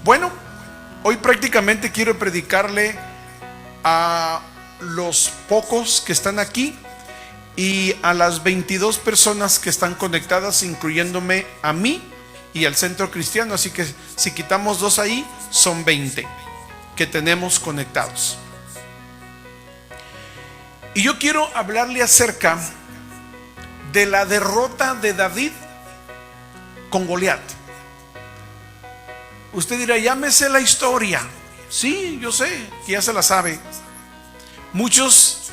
Bueno, hoy prácticamente quiero predicarle a los pocos que están aquí y a las 22 personas que están conectadas, incluyéndome a mí y al Centro Cristiano. Así que si quitamos 2 ahí, son 20 que tenemos conectados. Y yo quiero hablarle acerca de la derrota de David con Goliat. Usted dirá, ya me sé la historia. Sí, yo sé que ya se la sabe. Muchos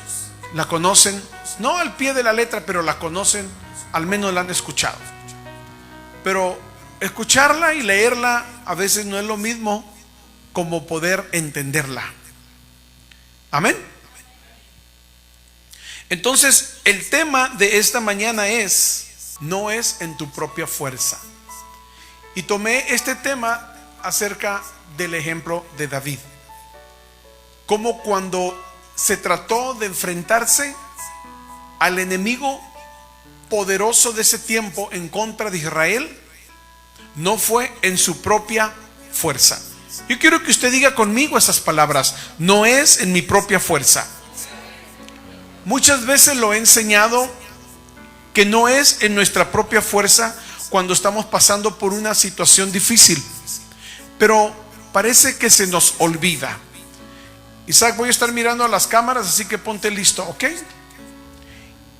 la conocen, no al pie de la letra, pero la conocen, al menos la han escuchado. Pero escucharla y leerla a veces no es lo mismo como poder entenderla. Amén. Entonces, el tema de esta mañana no es en tu propia fuerza. Y tomé este tema acerca del ejemplo de David. Como cuando se trató de enfrentarse al enemigo poderoso de ese tiempo en contra de Israel, no fue en su propia fuerza. Yo quiero que usted diga conmigo esas palabras: no es en mi propia fuerza. Muchas veces lo he enseñado que no es en nuestra propia fuerza cuando estamos pasando por una situación difícil, pero parece que se nos olvida. Isaac, voy a estar mirando a las cámaras, así que ponte listo, ¿ok?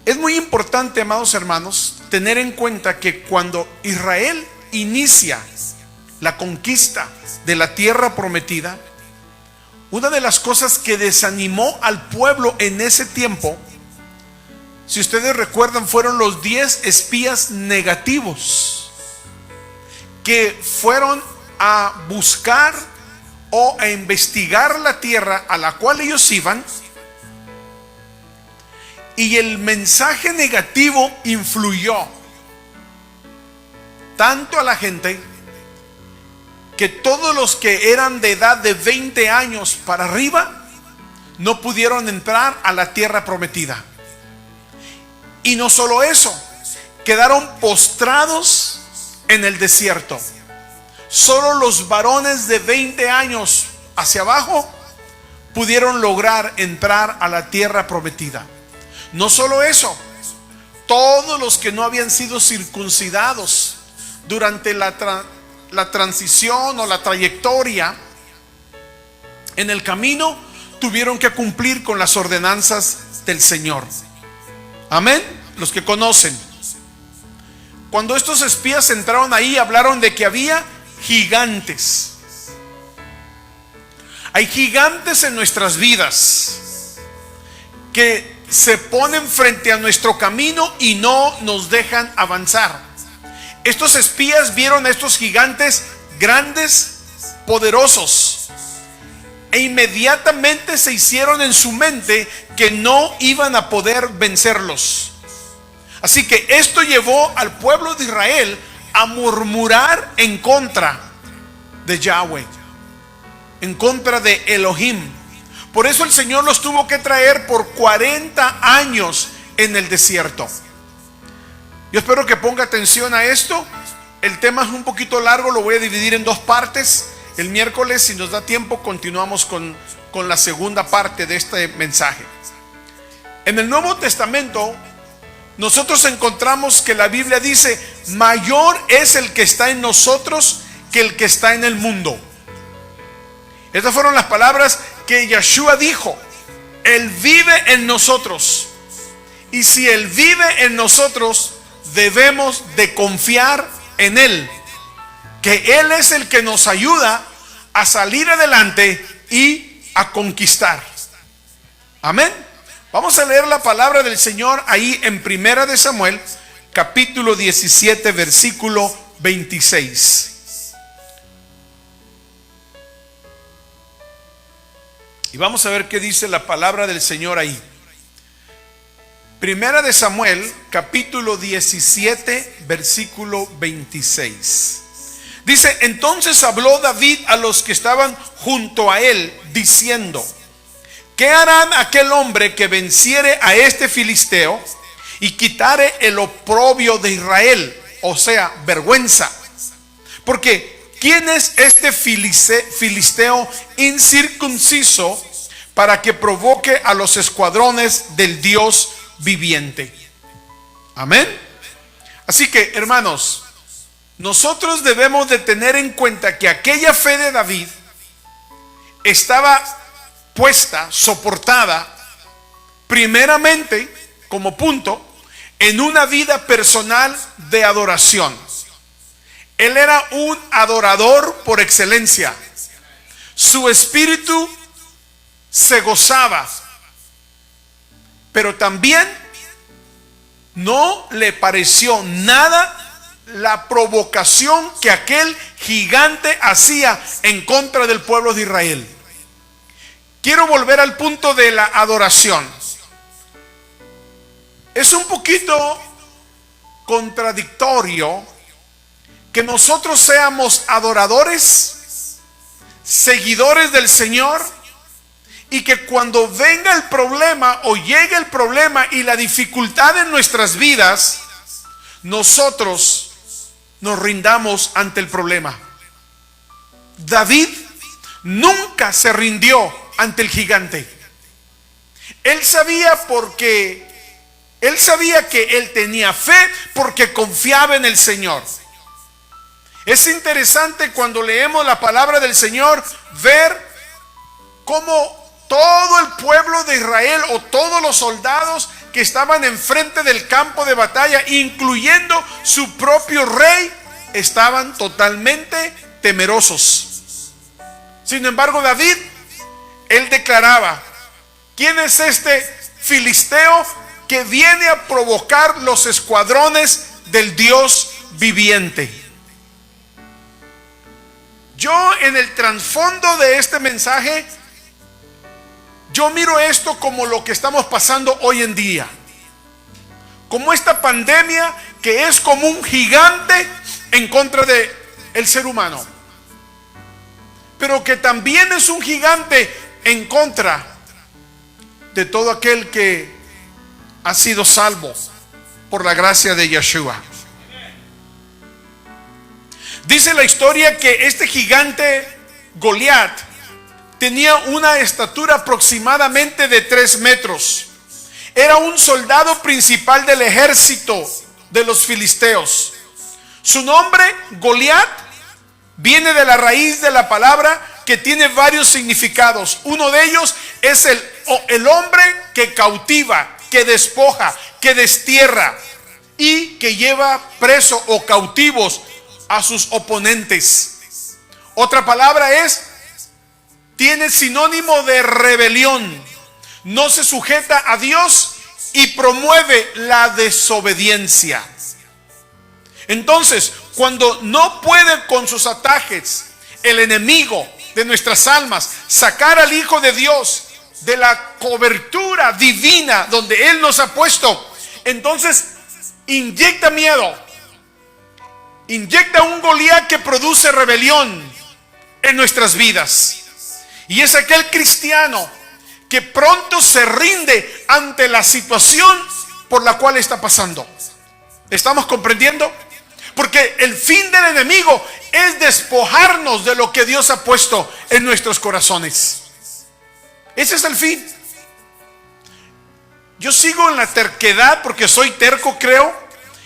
Es muy importante, amados hermanos, tener en cuenta que cuando Israel inicia la conquista de la tierra prometida, una de las cosas que desanimó al pueblo en ese tiempo, si ustedes recuerdan, fueron los 10 espías negativos que fueron a buscar o a investigar la tierra a la cual ellos iban, y el mensaje negativo influyó tanto a la gente que todos los que eran de edad de 20 años para arriba no pudieron entrar a la tierra prometida. Y no solo eso, quedaron postrados en el desierto. Solo los varones de 20 años hacia abajo pudieron lograr entrar a la tierra prometida. No solo eso, todos los que no habían sido circuncidados durante la transición o la trayectoria en el camino tuvieron que cumplir con las ordenanzas del Señor. Amén. Los que conocen, cuando estos espías entraron ahí, hablaron de que había gigantes. Hay gigantes en nuestras vidas que se ponen frente a nuestro camino y no nos dejan avanzar. Estos espías vieron a estos gigantes grandes, poderosos, e inmediatamente se hicieron en su mente que no iban a poder vencerlos. Así que esto llevó al pueblo de Israel a murmurar en contra de Yahweh, en contra de Elohim. Por eso el Señor los tuvo que traer por 40 años en el desierto. Yo espero que ponga atención a esto. El tema es un poquito largo, lo voy a dividir en 2 partes. El miércoles, si nos da tiempo, continuamos con la segunda parte de este mensaje. En el Nuevo Testamento nosotros encontramos que la Biblia dice: mayor es el que está en nosotros que el que está en el mundo. Estas fueron las palabras que Yeshua dijo. Él vive en nosotros, y si Él vive en nosotros, debemos de confiar en Él, que Él es el que nos ayuda a salir adelante y a conquistar. Amén. Vamos a leer la palabra del Señor ahí en Primera de Samuel, capítulo 17, versículo 26. Y vamos a ver qué dice la palabra del Señor ahí. Primera de Samuel, capítulo 17, versículo 26. Dice: entonces habló David a los que estaban junto a él, diciendo: ¿qué harán aquel hombre que venciere a este filisteo y quitare el oprobio de Israel? O sea, vergüenza. Porque ¿quién es este filisteo incircunciso para que provoque a los escuadrones del Dios viviente? Amén. Así que, hermanos, nosotros debemos de tener en cuenta que aquella fe de David estaba puesta, soportada, primeramente, como punto, en una vida personal de adoración. Él era un adorador por excelencia. Su espíritu se gozaba, pero también no le pareció nada la provocación que aquel gigante hacía en contra del pueblo de Israel. Quiero volver al punto de la adoración. Es un poquito contradictorio que nosotros seamos adoradores, seguidores del Señor, y que cuando venga el problema o llegue el problema y la dificultad en nuestras vidas, nosotros nos rindamos ante el problema. David nunca se rindió ante el gigante. Él sabía que él tenía fe porque confiaba en el Señor. Es interesante cuando leemos la palabra del Señor ver cómo todo el pueblo de Israel o todos los soldados que estaban enfrente del campo de batalla, incluyendo su propio rey, estaban totalmente temerosos. Sin embargo, David, él declaraba: ¿quién es este filisteo que viene a provocar los escuadrones del Dios viviente? Yo, en el trasfondo de este mensaje, yo miro esto como lo que estamos pasando hoy en día, como esta pandemia que es como un gigante en contra del ser humano, pero que también es un gigante en contra de todo aquel que ha sido salvo por la gracia de Yeshua. Dice la historia que este gigante Goliat tenía una estatura aproximadamente de 3 metros. Era un soldado principal del ejército de los filisteos. Su nombre, Goliat, viene de la raíz de la palabra que tiene varios significados. Uno de ellos es el hombre que cautiva, que despoja, que destierra y que lleva preso o cautivos a sus oponentes. Otra palabra tiene sinónimo de rebelión. No se sujeta a Dios y promueve la desobediencia. Entonces, cuando no puede con sus ataques el enemigo de nuestras almas sacar al Hijo de Dios de la cobertura divina donde Él nos ha puesto, entonces inyecta miedo, inyecta un Goliat que produce rebelión en nuestras vidas. Y es aquel cristiano que pronto se rinde ante la situación por la cual está pasando. ¿Estamos comprendiendo? Porque el fin del enemigo es despojarnos de lo que Dios ha puesto en nuestros corazones. Ese es el fin. Yo sigo en la terquedad, porque soy terco, creo,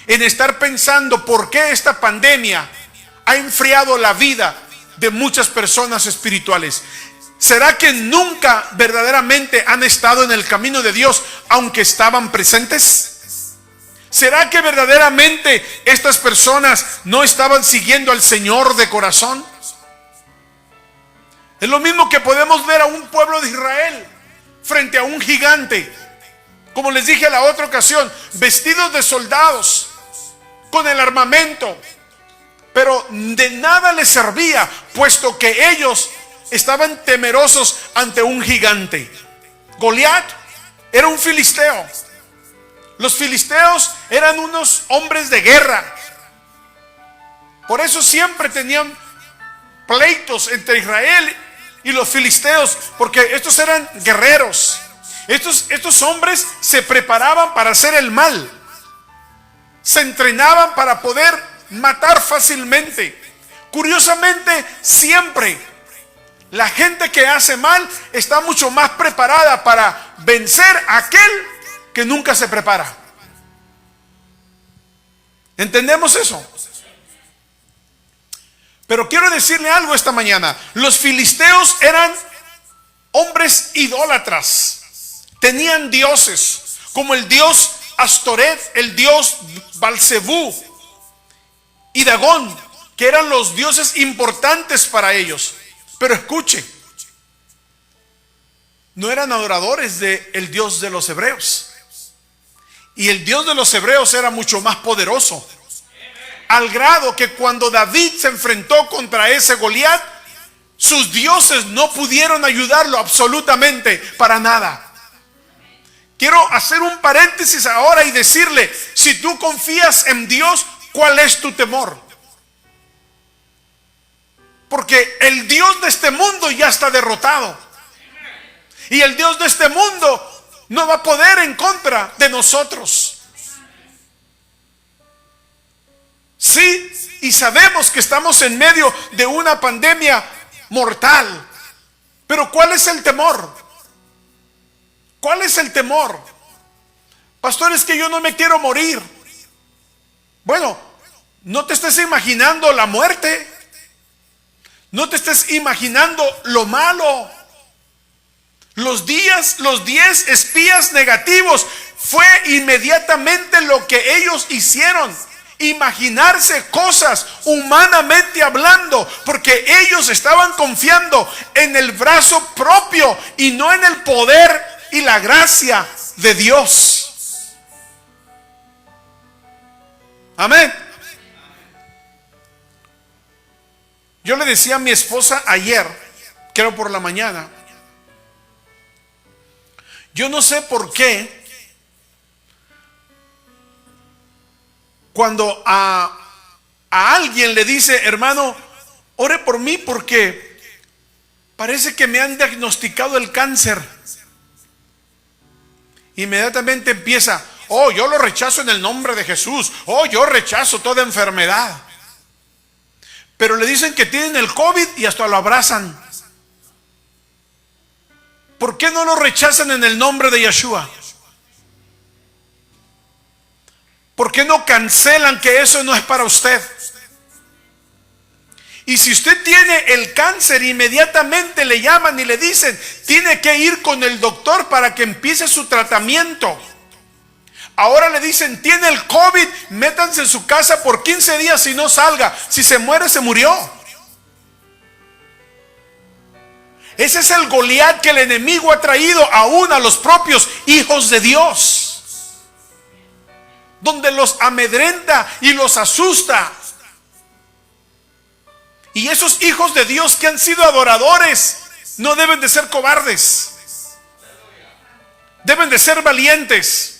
en estar pensando por qué esta pandemia ha enfriado la vida de muchas personas espirituales. ¿Será que nunca verdaderamente han estado en el camino de Dios aunque estaban presentes? ¿Será que verdaderamente estas personas no estaban siguiendo al Señor de corazón? Es lo mismo que podemos ver a un pueblo de Israel frente a un gigante, como les dije la otra ocasión, vestidos de soldados, con el armamento, pero de nada les servía, puesto que ellos estaban temerosos ante un gigante. Goliat era un filisteo. Los filisteos eran unos hombres de guerra. Por eso siempre tenían pleitos entre Israel y los filisteos, porque estos eran guerreros. Estos hombres se preparaban para hacer el mal. Se entrenaban para poder matar fácilmente. Curiosamente, siempre la gente que hace mal está mucho más preparada para vencer a aquel que nunca se prepara. ¿Entendemos eso? Pero quiero decirle algo esta mañana. Los filisteos eran hombres idólatras. Tenían dioses, como el dios Astoret, el dios Balzebú y Dagón, que eran los dioses importantes para ellos. Pero escuche, no eran adoradores del Dios de los hebreos. Y el Dios de los hebreos era mucho más poderoso, al grado que cuando David se enfrentó contra ese Goliat, sus dioses no pudieron ayudarlo absolutamente para nada. Quiero hacer un paréntesis ahora y decirle, si tú confías en Dios, ¿cuál es tu temor? Porque el Dios de este mundo ya está derrotado. Y el Dios de este mundo no va a poder en contra de nosotros. Sí, y sabemos que estamos en medio de una pandemia mortal. Pero ¿cuál es el temor? ¿Cuál es el temor? Pastor, es que yo no me quiero morir. Bueno, no te estés imaginando la muerte. No te estés imaginando lo malo. Los 10 espías negativos fue inmediatamente lo que ellos hicieron. Imaginarse cosas humanamente hablando, porque ellos estaban confiando en el brazo propio y no en el poder y la gracia de Dios. Amén. Yo le decía a mi esposa ayer, creo por la mañana, yo no sé por qué cuando a alguien le dice, hermano, ore por mí porque parece que me han diagnosticado el cáncer, inmediatamente empieza, oh, yo lo rechazo en el nombre de Jesús, oh, yo rechazo toda enfermedad. Pero le dicen que tienen el COVID y hasta lo abrazan. ¿Por qué no lo rechazan en el nombre de Yeshua? ¿Por qué no cancelan que eso no es para usted? Y si usted tiene el cáncer, inmediatamente le llaman y le dicen, tiene que ir con el doctor para que empiece su tratamiento. Ahora le dicen, tiene el COVID, métanse en su casa por 15 días y no salga. Si se muere, se murió. Ese es el Goliat que el enemigo ha traído aún a los propios hijos de Dios, donde los amedrenta y los asusta. Y esos hijos de Dios que han sido adoradores no deben de ser cobardes, deben de ser valientes.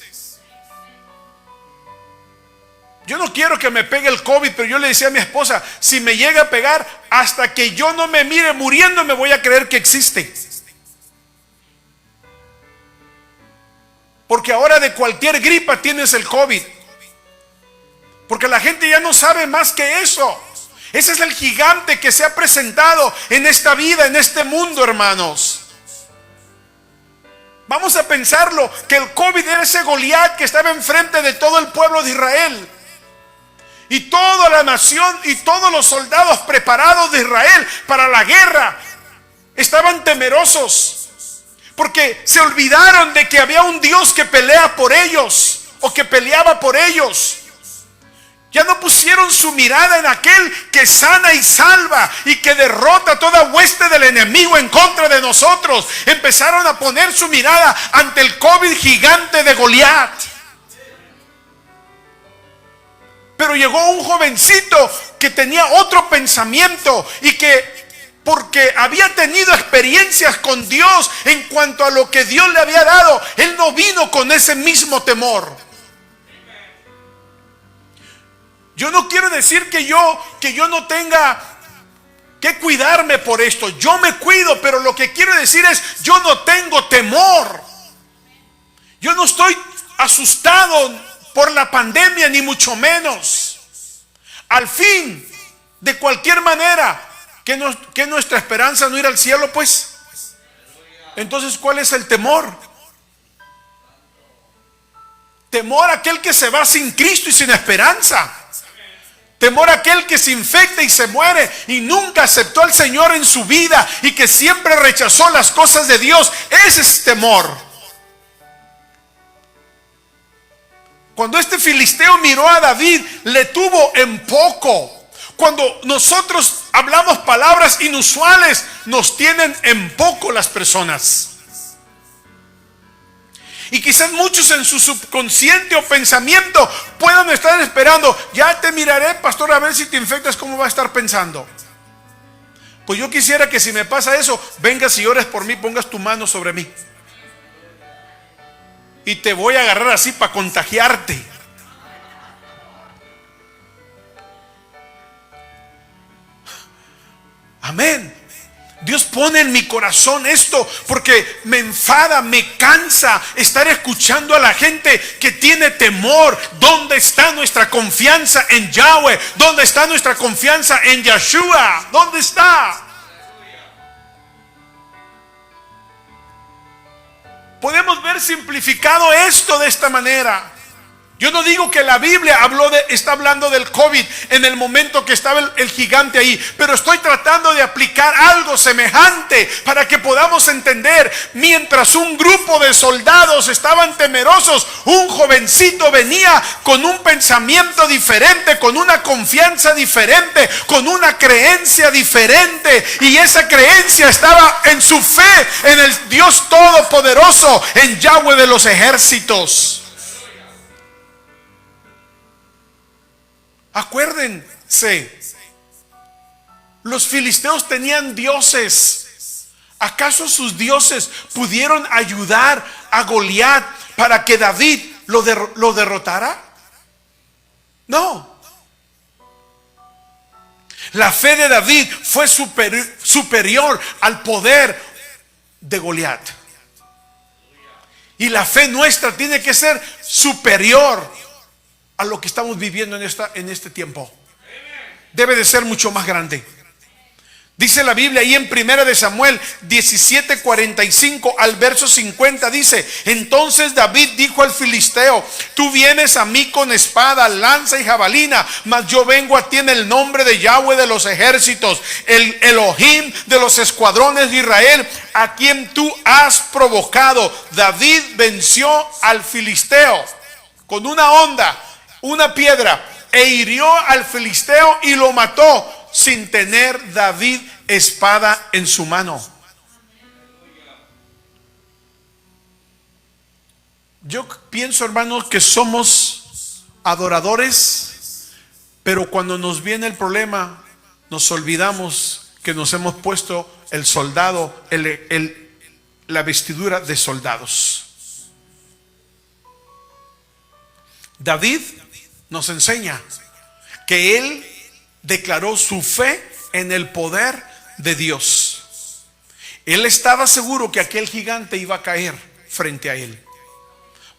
Yo no quiero que me pegue el COVID, pero yo le decía a mi esposa, si me llega a pegar, hasta que yo no me mire muriendo, me voy a creer que existe. Porque ahora de cualquier gripa tienes el COVID. Porque la gente ya no sabe más que eso. Ese es el gigante que se ha presentado en esta vida, en este mundo, hermanos. Vamos a pensarlo, que el COVID era ese Goliat que estaba enfrente de todo el pueblo de Israel. Y toda la nación y todos los soldados preparados de Israel para la guerra estaban temerosos, porque se olvidaron de que había un Dios que pelea por ellos, o que peleaba por ellos. Ya no pusieron su mirada en aquel que sana y salva y que derrota toda hueste del enemigo en contra de nosotros. Empezaron a poner su mirada ante el COVID gigante de Goliat. Pero llegó un jovencito que tenía otro pensamiento y que, porque había tenido experiencias con Dios en cuanto a lo que Dios le había dado, él no vino con ese mismo temor. Yo no quiero decir que yo no tenga que cuidarme por esto. Yo me cuido, pero lo que quiero decir es, yo no tengo temor. Yo no estoy asustado por la pandemia, ni mucho menos. Al fin, De cualquier manera, ¿que nuestra esperanza no ir al cielo, pues? Entonces, ¿cuál es el temor? Temor a aquel que se va sin Cristo y sin esperanza. Temor a aquel que se infecta y se muere y nunca aceptó al Señor en su vida y que siempre rechazó las cosas de Dios. Ese es temor. Cuando este filisteo miró a David, le tuvo en poco. Cuando nosotros hablamos palabras inusuales, nos tienen en poco las personas. Y quizás muchos en su subconsciente o pensamiento puedan estar esperando: ya te miraré, pastor, a ver si te infectas, ¿cómo va a estar pensando? Pues yo quisiera que si me pasa eso, vengas y ores por mí, pongas tu mano sobre mí. Y te voy a agarrar así para contagiarte. Amén. Dios pone en mi corazón esto porque me enfada, me cansa estar escuchando a la gente que tiene temor. ¿Dónde está nuestra confianza en Yahweh? ¿Dónde está nuestra confianza en Yeshua? ¿Dónde está? Podemos ver simplificado esto de esta manera. Yo no digo que la Biblia está hablando del COVID en el momento que estaba el gigante ahí, pero estoy tratando de aplicar algo semejante para que podamos entender. Mientras un grupo de soldados estaban temerosos, un jovencito venía con un pensamiento diferente, con una confianza diferente, con una creencia diferente, y esa creencia estaba en su fe en el Dios Todopoderoso, en Yahweh de los ejércitos. Acuérdense, los filisteos tenían dioses. ¿Acaso sus dioses pudieron ayudar a Goliat para que David lo derrotara? No. La fe de David fue superior al poder de Goliat. Y la fe nuestra tiene que ser superior a lo que estamos viviendo en este tiempo. Debe de ser mucho más grande. Dice la Biblia ahí en 1 de Samuel 17:45 al verso 50, dice: entonces David dijo al filisteo: tú vienes a mí con espada, lanza y jabalina, mas yo vengo a ti en el nombre de Yahweh de los ejércitos, el Elohim de los escuadrones de Israel, a quien tú has provocado. David venció al filisteo con una piedra, e hirió al filisteo y lo mató, sin tener David espada en su mano. Yo pienso, hermanos, que somos adoradores, pero cuando nos viene el problema, nos olvidamos que nos hemos puesto el soldado, la vestidura de soldados. David nos enseña que él declaró su fe en el poder de Dios. Él estaba seguro que aquel gigante iba a caer frente a él,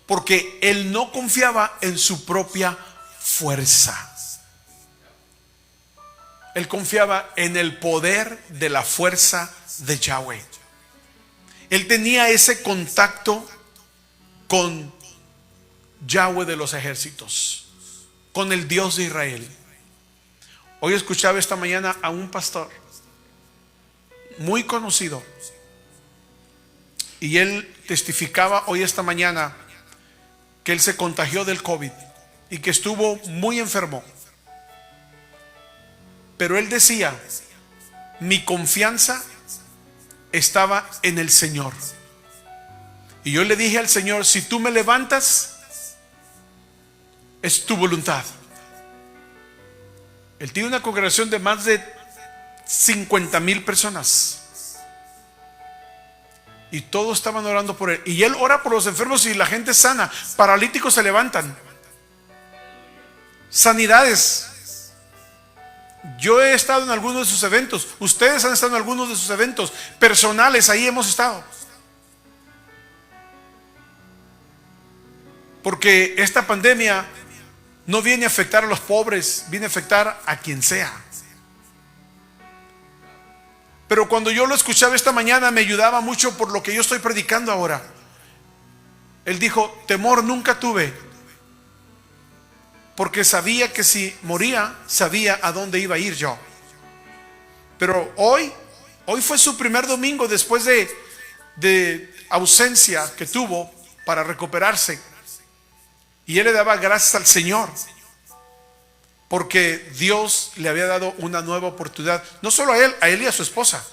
porque él no confiaba en su propia fuerza. Él confiaba en el poder de la fuerza de Yahweh. Él tenía ese contacto con Yahweh de los ejércitos, con el Dios de Israel. Hoy escuchaba esta mañana a un pastor muy conocido, y él testificaba hoy esta mañana que él se contagió del COVID y que estuvo muy enfermo. Pero él decía: mi confianza estaba en el Señor. Y yo le dije al Señor: si tú me levantas, es tu voluntad. Él tiene una congregación de más de 50,000 personas, y todos estaban orando por él. Y él ora por los enfermos y la gente sana. Paralíticos se levantan, sanidades. Yo he estado en algunos de sus eventos, ustedes han estado en algunos de sus eventos personales, ahí hemos estado. Porque esta pandemia no viene a afectar a los pobres, viene a afectar a quien sea. Pero cuando yo lo escuchaba esta mañana me ayudaba mucho por lo que yo estoy predicando ahora. Él dijo: temor nunca tuve, porque sabía que si moría, sabía a dónde iba a ir yo. Pero hoy fue su primer domingo después de ausencia que tuvo para recuperarse. Y él le daba gracias al Señor, porque Dios le había dado una nueva oportunidad. No solo a él y a su esposa,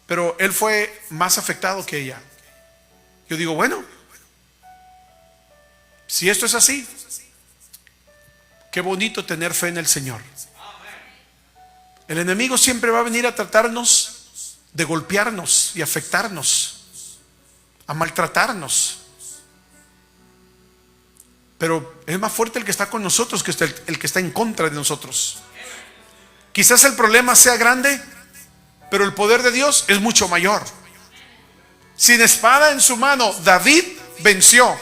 pero él fue más afectado que ella. Yo digo, bueno, si esto es así, qué bonito tener fe en el Señor. El enemigo siempre va a venir a tratarnos de golpearnos y afectarnos, a maltratarnos. Pero es más fuerte el que está con nosotros que el que está en contra de nosotros. Quizás el problema sea grande, pero el poder de Dios es mucho mayor. Sin espada en su mano, David venció.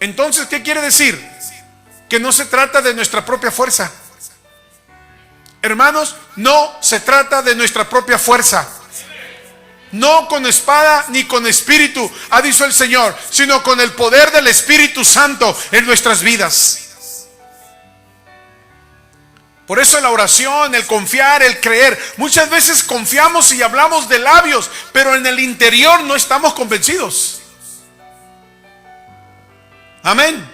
Entonces, ¿qué quiere decir? Que no se trata de nuestra propia fuerza. Hermanos, no se trata de nuestra propia fuerza. No con espada ni con espíritu, ha dicho el Señor, sino con el poder del Espíritu Santo en nuestras vidas. Por eso la oración, el confiar, el creer. Muchas veces confiamos y hablamos de labios, pero en el interior no estamos convencidos. Amén.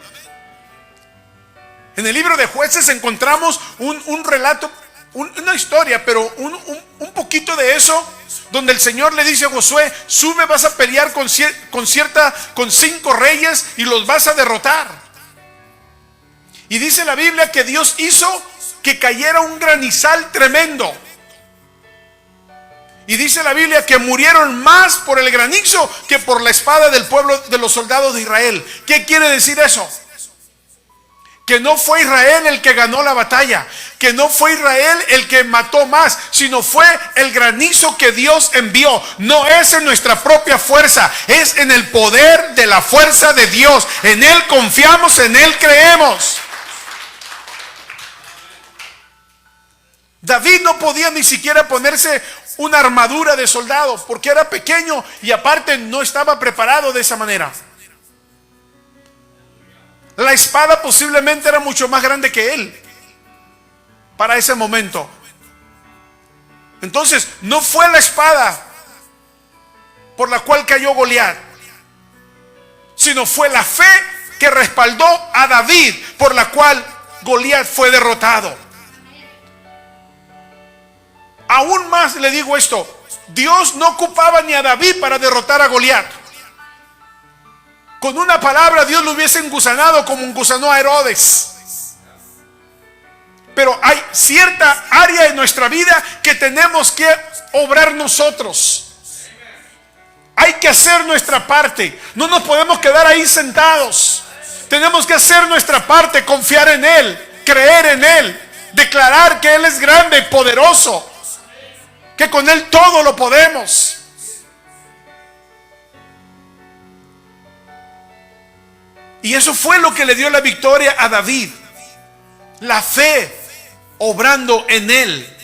En el libro de Jueces encontramos un relato, una historia, pero un poquito de eso, donde el Señor le dice a Josué: sube, vas a pelear con 5 reyes y los vas a derrotar. Y dice la Biblia que Dios hizo que cayera un granizal tremendo. Y dice la Biblia que murieron más por el granizo que por la espada del pueblo, de los soldados de Israel. ¿Qué quiere decir eso? Que no fue Israel el que ganó la batalla, que no fue Israel el que mató más, sino fue el granizo que Dios envió. No es en nuestra propia fuerza, es en el poder de la fuerza de Dios. En Él confiamos, en Él creemos. David no podía ni siquiera ponerse una armadura de soldado porque era pequeño y aparte no estaba preparado de esa manera. La espada posiblemente era mucho más grande que él para ese momento. Entonces, no fue la espada por la cual cayó Goliat, sino fue la fe que respaldó a David, por la cual Goliat fue derrotado. Aún más le digo esto: Dios no ocupaba ni a David para derrotar a Goliat. Con una palabra Dios lo hubiese engusanado como engusanó a Herodes. Pero hay cierta área en nuestra vida que tenemos que obrar nosotros. Hay que hacer nuestra parte. No nos podemos quedar ahí sentados. Tenemos que hacer nuestra parte, confiar en Él, creer en Él, declarar que Él es grande y poderoso, que con Él todo lo podemos. Y eso fue lo que le dio la victoria a David. La fe obrando en él.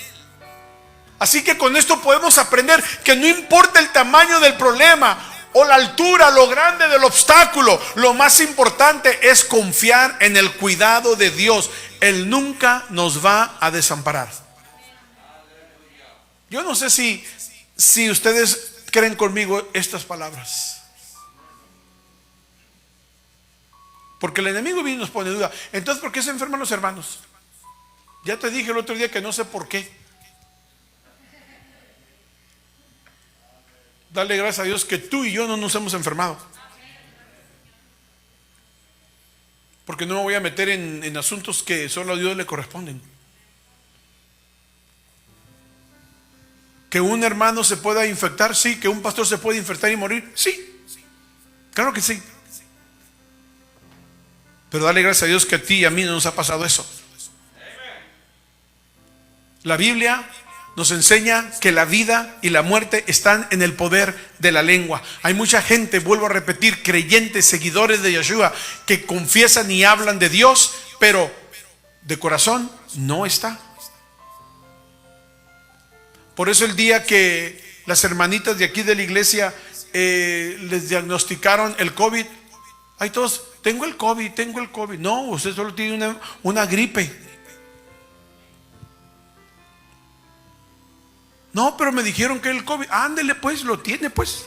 Así que con esto podemos aprender que no importa el tamaño del problema o la altura, lo grande del obstáculo, lo más importante es confiar en el cuidado de Dios. Él nunca nos va a desamparar. Yo no sé si ustedes creen conmigo estas palabras. Porque el enemigo viene y nos pone duda. Entonces, ¿por qué se enferman los hermanos? Ya te dije el otro día que no sé por qué. Dale gracias a Dios que tú y yo no nos hemos enfermado. Porque no me voy a meter en asuntos que solo a Dios le corresponden. Que un hermano se pueda infectar, sí. Que un pastor se puede infectar y morir, sí. Claro que sí. Pero dale gracias a Dios que a ti y a mí no nos ha pasado eso. La Biblia nos enseña que la vida y la muerte están en el poder de la lengua. Hay mucha gente, vuelvo a repetir, creyentes, seguidores de Yeshua, que confiesan y hablan de Dios, pero de corazón no está. Por eso el día que las hermanitas de aquí de la iglesia les diagnosticaron el COVID, ahí todos, tengo el COVID, tengo el COVID. No, usted solo tiene una gripe. No, pero me dijeron que el COVID. Ándele pues, lo tiene pues.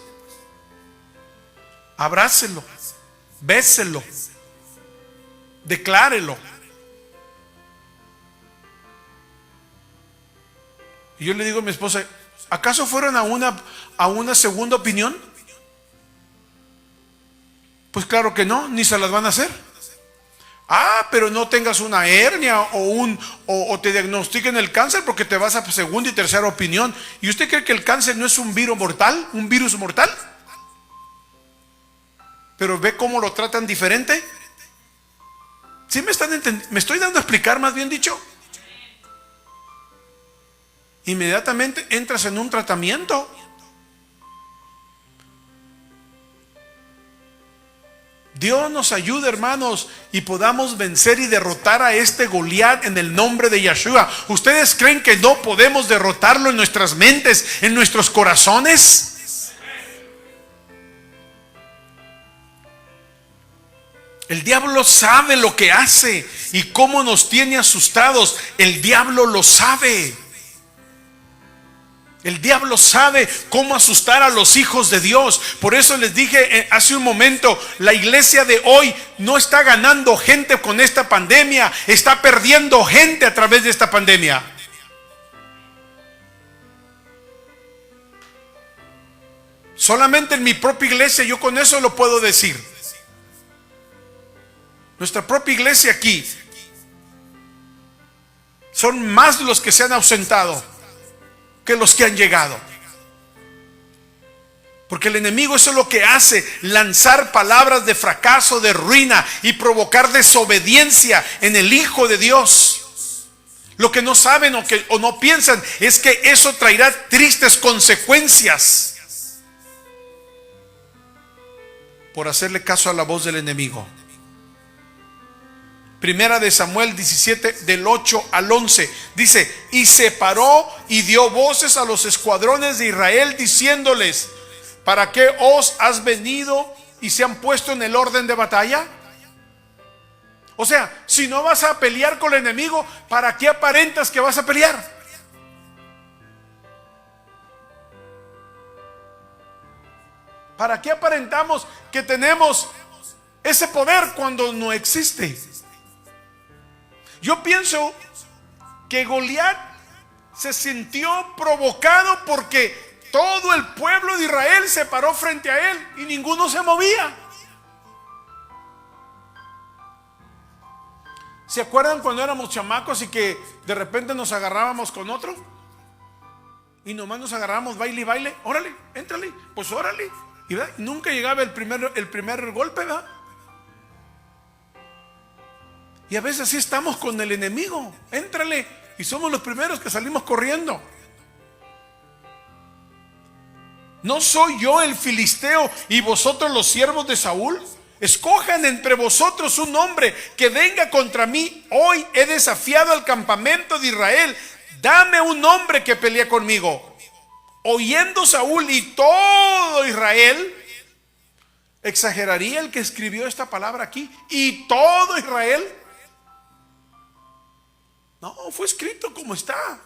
Abrácelo, béselo, declárelo. Y yo le digo a mi esposa, ¿acaso fueron a una segunda opinión? Pues claro que no, ni se las van a hacer. Pero no tengas una hernia o te diagnostiquen el cáncer porque te vas a segunda y tercera opinión. ¿Y usted cree que el cáncer no es un virus mortal? ¿Un virus mortal? Pero ve cómo lo tratan diferente. ¿Sí me están entendiendo? ¿Me estoy dando a explicar, más bien dicho? Inmediatamente entras en un tratamiento. Dios nos ayude, hermanos, y podamos vencer y derrotar a este Goliat en el nombre de Yeshua. ¿Ustedes creen que no podemos derrotarlo en nuestras mentes, en nuestros corazones? El diablo sabe lo que hace y cómo nos tiene asustados. El diablo lo sabe. El diablo sabe cómo asustar a los hijos de Dios. Por eso les dije hace un momento, la iglesia de hoy no está ganando gente con esta pandemia, está perdiendo gente a través de esta pandemia. Solamente en mi propia iglesia yo con eso lo puedo decir. Nuestra propia iglesia aquí son más los que se han ausentado que los que han llegado. Porque el enemigo eso es lo que hace, lanzar palabras de fracaso, de ruina y provocar desobediencia en el Hijo de Dios. Lo que no saben o no piensan es que eso traerá tristes consecuencias por hacerle caso a la voz del enemigo. Primera de Samuel 17, del 8 al 11, dice: y se paró y dio voces a los escuadrones de Israel, diciéndoles: ¿para qué os has venido y se han puesto en el orden de batalla? O sea, si no vas a pelear con el enemigo, ¿para qué aparentas que vas a pelear? ¿Para qué aparentamos que tenemos ese poder cuando no existe? Yo pienso que Goliat se sintió provocado porque todo el pueblo de Israel se paró frente a él y ninguno se movía. ¿Se acuerdan cuando éramos chamacos y que de repente nos agarrábamos con otro? Y nomás nos agarrábamos baile y baile. Órale, éntrale, pues órale. Y nunca llegaba el primer golpe, ¿verdad? Y a veces así estamos con el enemigo. Éntrale. Y somos los primeros que salimos corriendo. ¿No soy yo el filisteo y vosotros los siervos de Saúl? Escojan entre vosotros un hombre que venga contra mí. Hoy he desafiado al campamento de Israel. Dame un hombre que pelee conmigo. Oyendo Saúl y todo Israel, ¿exageraría el que escribió esta palabra aquí? ¿Y todo Israel? No, fue escrito como está.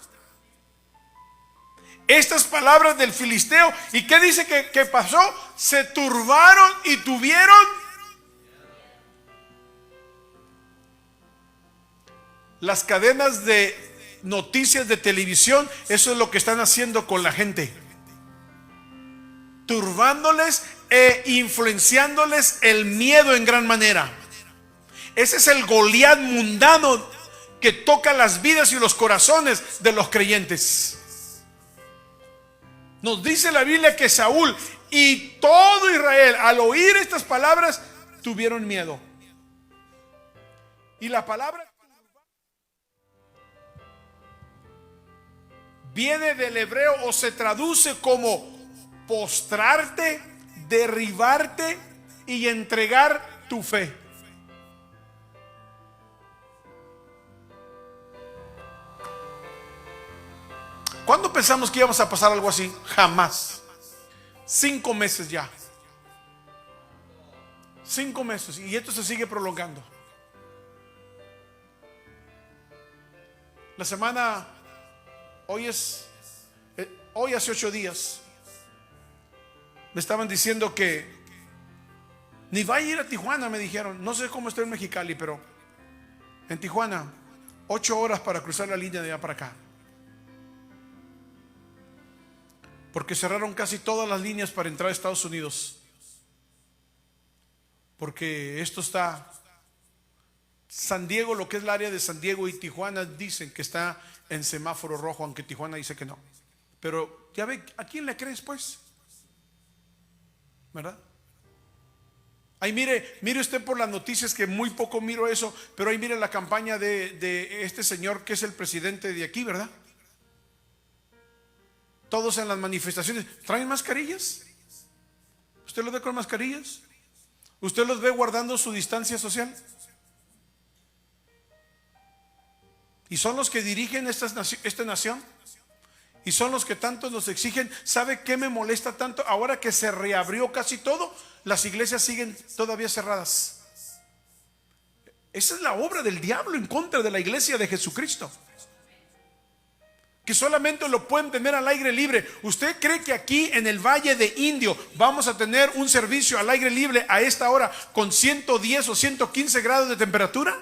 Estas palabras del filisteo. ¿Y qué dice que pasó? Se turbaron y tuvieron. Las cadenas de noticias de televisión, eso es lo que están haciendo con la gente. Turbándoles e influenciándoles el miedo en gran manera. Ese es el Goliat mundano que toca las vidas y los corazones de los creyentes. Nos dice la Biblia que Saúl y todo Israel, al oír estas palabras, tuvieron miedo. Y la palabra viene del hebreo o se traduce como postrarte, derribarte y entregar tu fe. ¿Cuándo pensamos que íbamos a pasar algo así? Jamás. 5 meses ya. 5 meses. Y esto se sigue prolongando. La semana, hoy hace 8 días, me estaban diciendo que ni va a ir a Tijuana, me dijeron. No sé cómo está en Mexicali, pero en Tijuana, 8 horas para cruzar la línea de allá para acá. Porque cerraron casi todas las líneas para entrar a Estados Unidos. Porque esto está, San Diego, lo que es el área de San Diego y Tijuana, dicen que está en semáforo rojo, aunque Tijuana dice que no. Pero ya ve, ¿a quién le crees pues? ¿Verdad? Ahí mire usted por las noticias, que muy poco miro eso, pero ahí mire la campaña de este señor que es el presidente de aquí, ¿verdad? Todos en las manifestaciones traen mascarillas. ¿Usted los ve con mascarillas? ¿Usted los ve guardando su distancia social? Y son los que dirigen esta nación. Y son los que tanto nos exigen. ¿Sabe qué me molesta tanto? Ahora que se reabrió casi todo, las iglesias siguen todavía cerradas. Esa es la obra del diablo en contra de la iglesia de Jesucristo, que solamente lo pueden tener al aire libre. ¿Usted cree que aquí en el Valle de Indio vamos a tener un servicio al aire libre a esta hora con 110 o 115 grados de temperatura?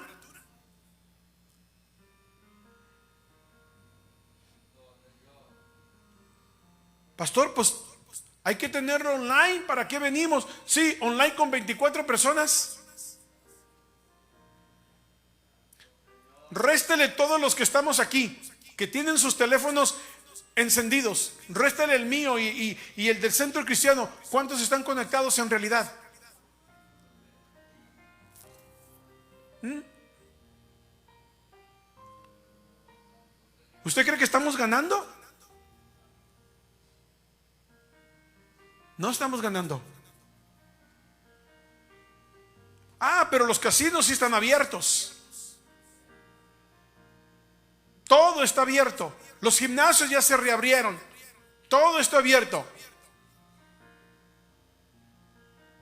Pastor, pues hay que tenerlo online. ¿Para qué venimos? Sí, online con 24 personas. Réstele todos los que estamos aquí, que tienen sus teléfonos encendidos. Réstele el mío y el del Centro Cristiano. ¿Cuántos están conectados en realidad? ¿Usted cree que estamos ganando? No estamos ganando. Pero los casinos sí están abiertos. Todo está abierto. Los gimnasios ya se reabrieron. Todo está abierto.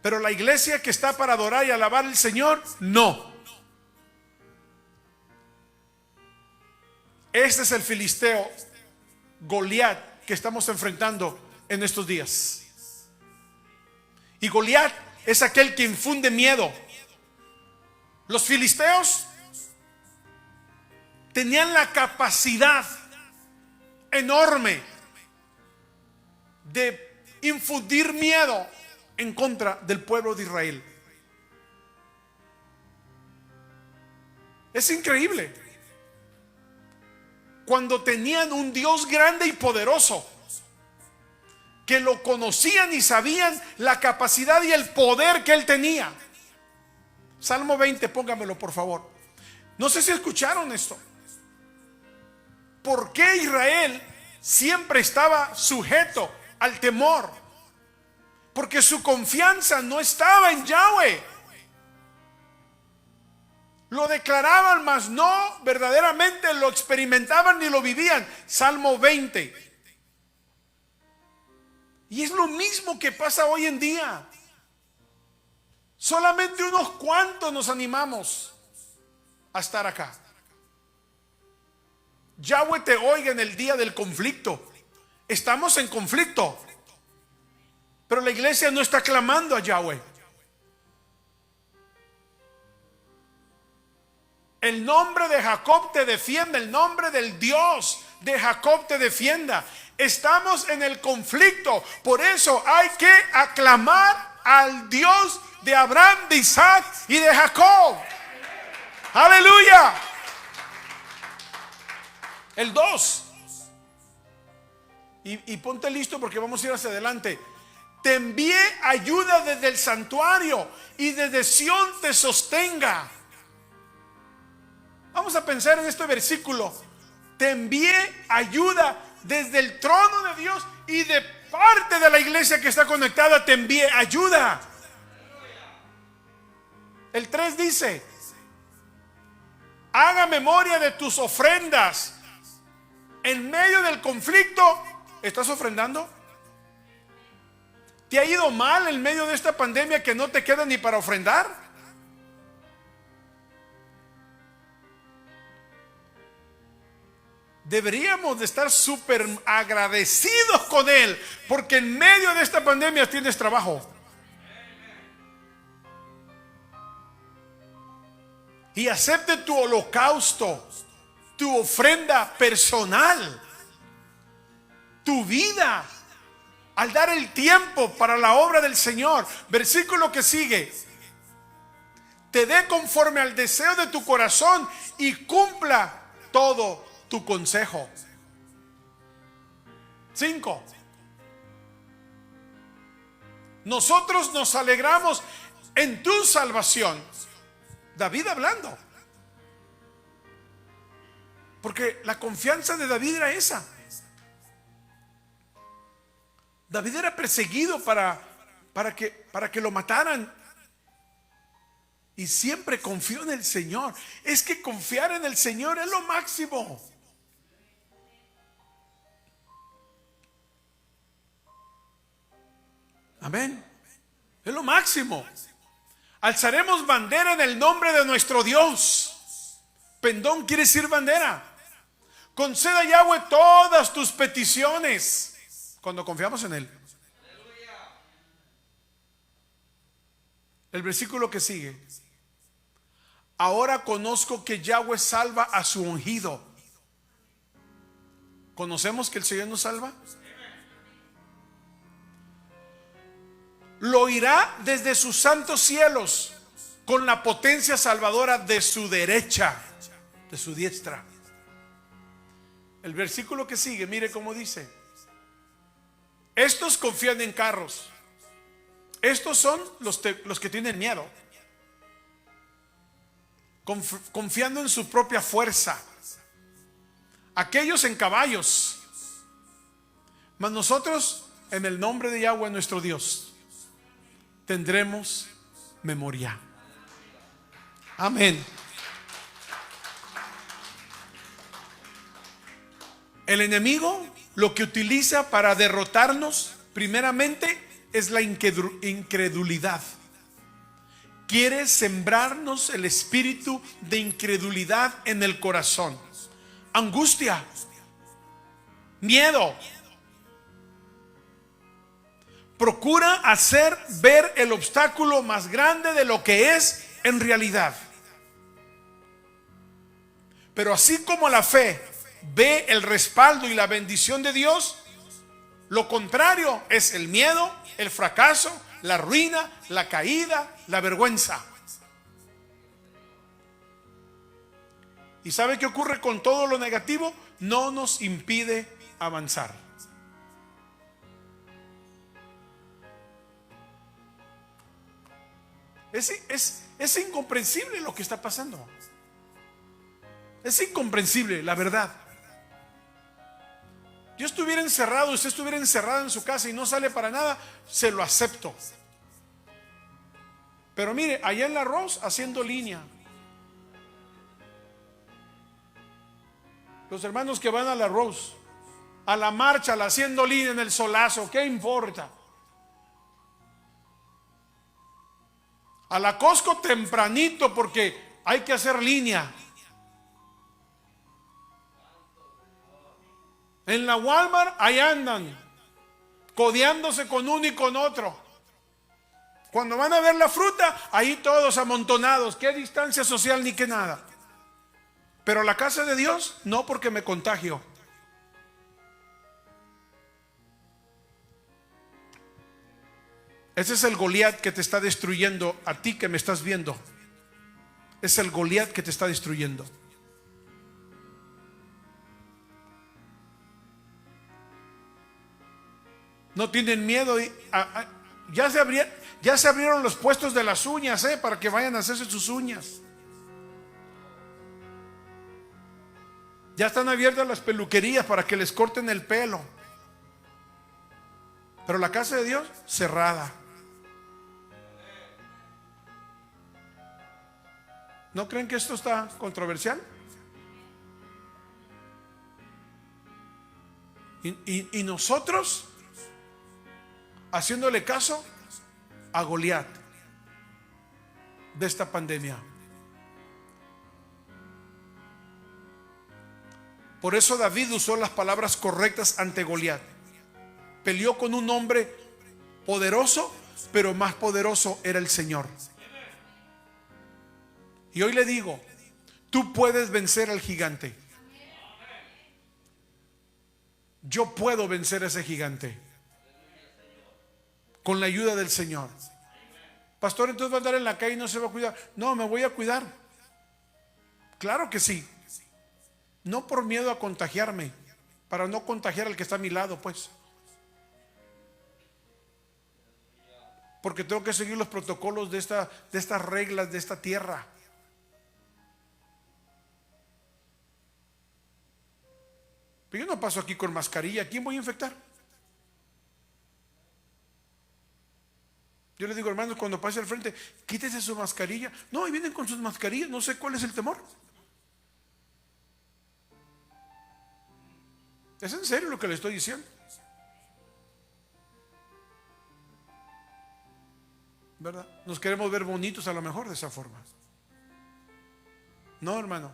Pero la iglesia que está para adorar y alabar al Señor, no. Este es el filisteo Goliat que estamos enfrentando en estos días. Y Goliat es aquel que infunde miedo. Los filisteos tenían la capacidad enorme de infundir miedo en contra del pueblo de Israel. Es increíble. Cuando tenían un Dios grande y poderoso, que lo conocían y sabían la capacidad y el poder que él tenía. Salmo 20, póngamelo por favor. No sé si escucharon esto. ¿Por qué Israel siempre estaba sujeto al temor? Porque su confianza no estaba en Yahweh. Lo declaraban, mas no verdaderamente lo experimentaban ni lo vivían. Salmo 20. Y es lo mismo que pasa hoy en día. Solamente unos cuantos nos animamos a estar acá. Yahweh te oiga en el día del conflicto. Estamos en conflicto, pero la iglesia no está clamando a Yahweh. El nombre de Jacob te defienda. El nombre del Dios de Jacob te defienda. Estamos en el conflicto. Por eso hay que aclamar al Dios de Abraham, de Isaac y de Jacob. Aleluya. El 2. Y ponte listo porque vamos a ir hacia adelante. Te envié ayuda desde el santuario y desde Sión te sostenga. Vamos a pensar en este versículo. Te envié ayuda desde el trono de Dios y de parte de la iglesia que está conectada. Te envié ayuda. El 3 dice: haga memoria de tus ofrendas en medio del conflicto, ¿estás ofrendando? ¿Te ha ido mal en medio de esta pandemia que no te queda ni para ofrendar? Deberíamos de estar súper agradecidos con Él, porque en medio de esta pandemia tienes trabajo. Y acepte tu holocausto, tu ofrenda personal, tu vida, al dar el tiempo para la obra del Señor. Versículo que sigue: te dé conforme al deseo de tu corazón y cumpla todo tu consejo. 5. Nosotros nos alegramos en tu salvación. David hablando, porque la confianza de David era esa. David era perseguido para que lo mataran, y siempre confió en el Señor. Es que confiar en el Señor es lo máximo. Amén. Es lo máximo. Alzaremos bandera en el nombre de nuestro Dios. Pendón quiere decir bandera. Conceda a Yahweh todas tus peticiones cuando confiamos en Él. El versículo que sigue: ahora conozco que Yahweh salva a su ungido. ¿Conocemos que el Señor nos salva? Lo oirá desde sus santos cielos con la potencia salvadora de su derecha, de su diestra. El versículo que sigue, mire cómo dice: estos confían en carros. Estos son los que tienen miedo, confiando en su propia fuerza. Aquellos en caballos, mas nosotros en el nombre de Yahweh nuestro Dios tendremos memoria. Amén. El enemigo lo que utiliza para derrotarnos primeramente es la incredulidad. Quiere sembrarnos el espíritu de incredulidad en el corazón. Angustia, miedo. Procura hacer ver el obstáculo más grande de lo que es en realidad. Pero así como la fe ve el respaldo y la bendición de Dios, lo contrario es el miedo, el fracaso, la ruina, la caída, la vergüenza. ¿Y sabe qué ocurre con todo lo negativo? No nos impide avanzar. Es incomprensible lo que está pasando. Es incomprensible, la verdad. Yo estuviera encerrado, usted estuviera encerrado en su casa y no sale para nada, se lo acepto. Pero mire, allá en la Rose haciendo línea. Los hermanos que van a la Rose, a la marcha, haciendo línea en el solazo, ¿qué importa? A la Costco tempranito porque hay que hacer línea. En la Walmart ahí andan codeándose con uno y con otro. Cuando van a ver la fruta, ahí todos amontonados. ¿Qué distancia social ni qué nada? Pero la casa de Dios, no, porque me contagio. Ese es el Goliat que te está destruyendo a ti que me estás viendo. Es el Goliat que te está destruyendo. No tienen miedo. Ya se abrieron los puestos de las uñas, para que vayan a hacerse sus uñas. Ya están abiertas las peluquerías para que les corten el pelo. Pero la casa de Dios cerrada. ¿No creen que esto está controversial? Y nosotros haciéndole caso a Goliat de esta pandemia. Por eso David usó las palabras correctas ante Goliat. Peleó con un hombre poderoso, pero más poderoso era el Señor. Y hoy le digo, tú puedes vencer al gigante. Yo puedo vencer a ese gigante con la ayuda del Señor. Pastor, entonces va a andar en la calle y no se va a cuidar. No, me voy a cuidar. Claro que sí. No por miedo a contagiarme, para no contagiar al que está a mi lado, pues. Porque tengo que seguir los protocolos de estas reglas de esta tierra. Pero yo no paso aquí con mascarilla. ¿A quién voy a infectar? Yo les digo, hermanos, cuando pase al frente, quítese su mascarilla. No, y vienen con sus mascarillas. No sé cuál es el temor. ¿Es en serio lo que le estoy diciendo? ¿Verdad? Nos queremos ver bonitos a lo mejor de esa forma. No, hermano.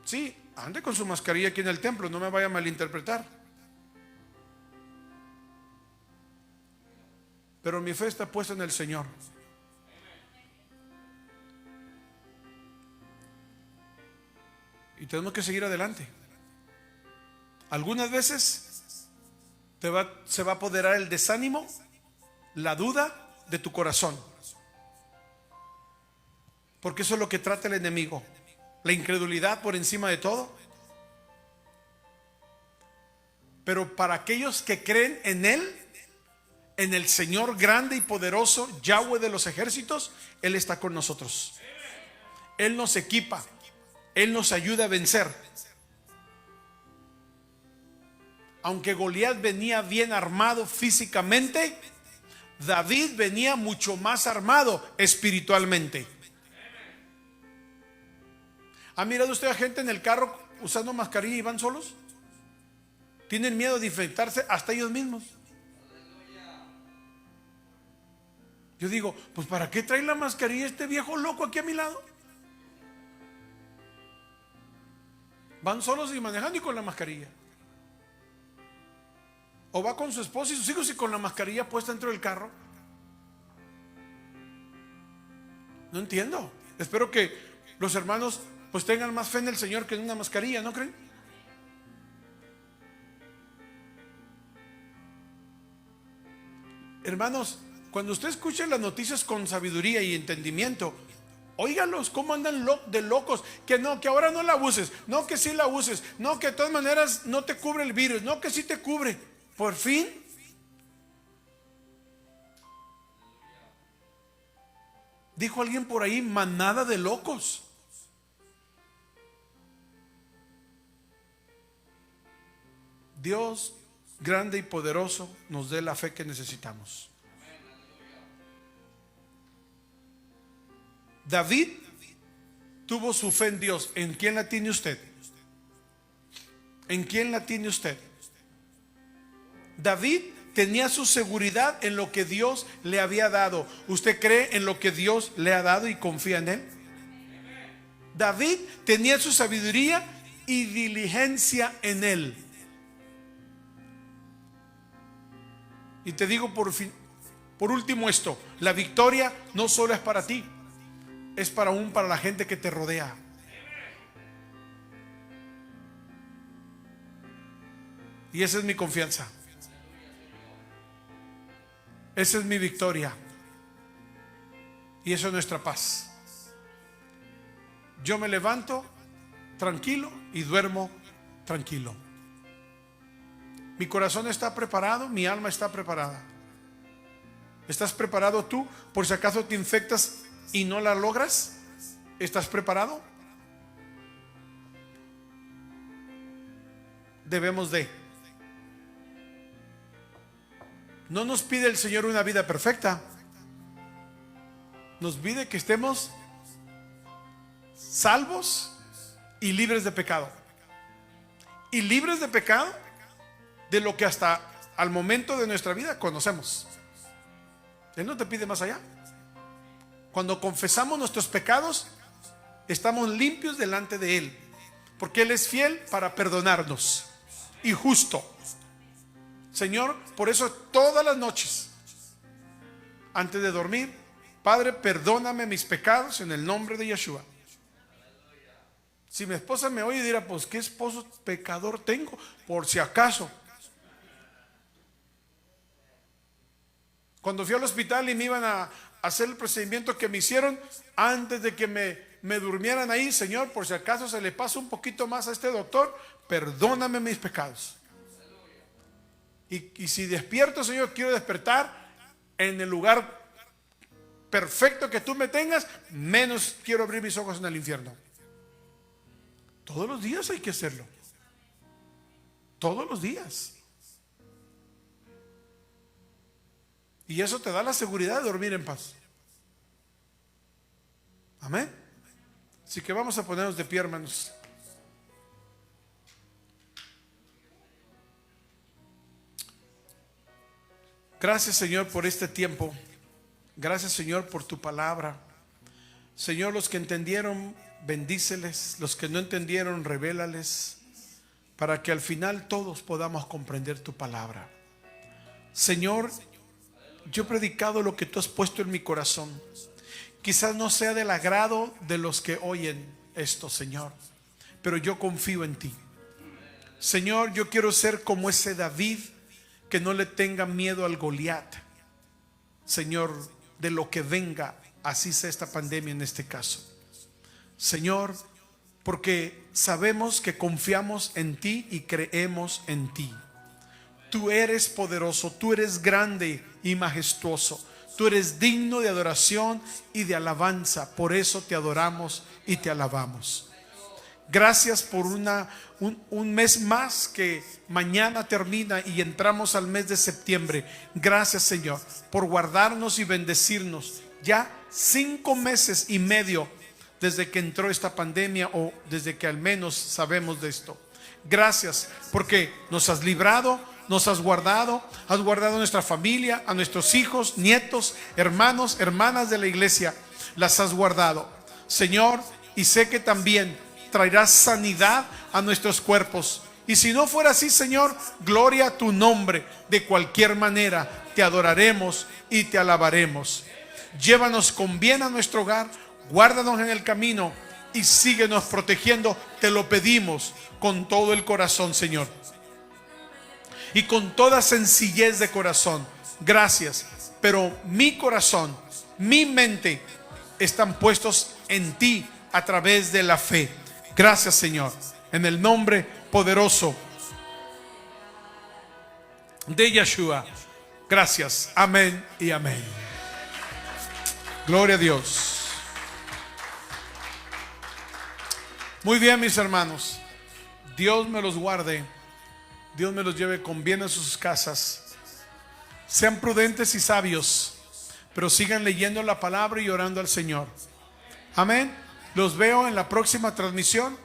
Sí, ande con su mascarilla aquí en el templo, no me vaya a malinterpretar. Pero mi fe está puesta en el Señor. Y tenemos que seguir adelante. Algunas veces se va a apoderar el desánimo, la duda de tu corazón. Porque eso es lo que trata el enemigo. La incredulidad por encima de todo. Pero para aquellos que creen en Él, en el Señor grande y poderoso, Yahweh de los ejércitos, Él está con nosotros. Él nos equipa. Él nos ayuda a vencer. Aunque Goliat venía bien armado físicamente, David venía mucho más armado espiritualmente. ¿Ha mirado usted a gente en el carro usando mascarilla y van solos? Tienen miedo de infectarse hasta ellos mismos. Yo digo, pues ¿para qué trae la mascarilla este viejo loco aquí a mi lado? Van solos y manejando y con la mascarilla. O va con su esposa y sus hijos y con la mascarilla puesta dentro del carro. No entiendo. Espero que los hermanos pues tengan más fe en el Señor que en una mascarilla, ¿no creen? Hermanos, cuando usted escuche las noticias con sabiduría y entendimiento, óigalos, cómo andan de locos. Que no, que ahora no la uses. No, que sí la uses. No, que de todas maneras no te cubre el virus. No, que sí te cubre. Por fin. Dijo alguien por ahí, manada de locos. Dios grande y poderoso nos dé la fe que necesitamos. David tuvo su fe en Dios. ¿En quién la tiene usted? ¿En quién la tiene usted? David tenía su seguridad en lo que Dios le había dado. ¿Usted cree en lo que Dios le ha dado y confía en Él? David tenía su sabiduría y diligencia en Él. Y te digo por último esto: la victoria no solo es para ti, es para la gente que te rodea. Y esa es mi confianza. Esa es mi victoria. Y eso es nuestra paz. Yo me levanto tranquilo y duermo tranquilo. Mi corazón está preparado, mi alma está preparada. ¿Estás preparado tú por si acaso te infectas y no la logras? ¿Estás preparado? Debemos de. No nos pide el Señor una vida perfecta. Nos pide que estemos salvos y libres de pecado. y libres de pecado de lo que hasta al momento de nuestra vida conocemos. Él no te pide más allá. Cuando confesamos nuestros pecados, estamos limpios delante de Él, porque Él es fiel para perdonarnos y justo. Señor, por eso todas las noches, antes de dormir, Padre, perdóname mis pecados en el nombre de Yeshua. Si mi esposa me oye y dirá, pues qué esposo pecador tengo, por si acaso. Cuando fui al hospital y me iban a hacer el procedimiento que me hicieron, antes de que me durmieran ahí, Señor, por si acaso se le pasa un poquito más a este doctor, perdóname mis pecados. Y si despierto, Señor, quiero despertar en el lugar perfecto que tú me tengas, menos quiero abrir mis ojos en el infierno. Todos los días hay que hacerlo. Todos los días. Y eso te da la seguridad de dormir en paz. Amén. Así que vamos a ponernos de pie, hermanos. Gracias, Señor, por este tiempo. Gracias, Señor, por tu palabra. Señor, los que entendieron, bendíceles. Los que no entendieron, revélales, para que al final todos podamos comprender tu palabra. Señor, yo he predicado lo que tú has puesto en mi corazón. Quizás no sea del agrado de los que oyen esto, Señor, pero yo confío en ti. Señor, yo quiero ser como ese David que no le tenga miedo al Goliat. Señor, de lo que venga, así sea esta pandemia en este caso. Señor, porque sabemos que confiamos en ti y creemos en ti. Tú eres poderoso, tú eres grande y majestuoso. Tú eres digno de adoración y de alabanza. Por eso te adoramos y te alabamos. Gracias por un mes más que mañana termina y entramos al mes de septiembre. Gracias, Señor, por guardarnos y bendecirnos. Ya 5 meses y medio desde que entró esta pandemia, o desde que al menos sabemos de esto. Gracias porque nos has librado, nos has guardado a nuestra familia, a nuestros hijos, nietos, hermanos, hermanas de la iglesia. Las has guardado, Señor, y sé que también traerás sanidad a nuestros cuerpos. Y si no fuera así, Señor, gloria a tu nombre. De cualquier manera te adoraremos y te alabaremos. Llévanos con bien a nuestro hogar, guárdanos en el camino y síguenos protegiendo. Te lo pedimos con todo el corazón, Señor, y con toda sencillez de corazón. Gracias, pero mi corazón, mi mente están puestos en ti a través de la fe. Gracias, Señor, en el nombre poderoso de Yeshua. Gracias, amén y amén. Gloria a Dios. Muy bien, mis hermanos, Dios me los guarde, Dios me los lleve con bien a sus casas. Sean prudentes y sabios, pero sigan leyendo la palabra y orando al Señor. Amén. Los veo en la próxima transmisión.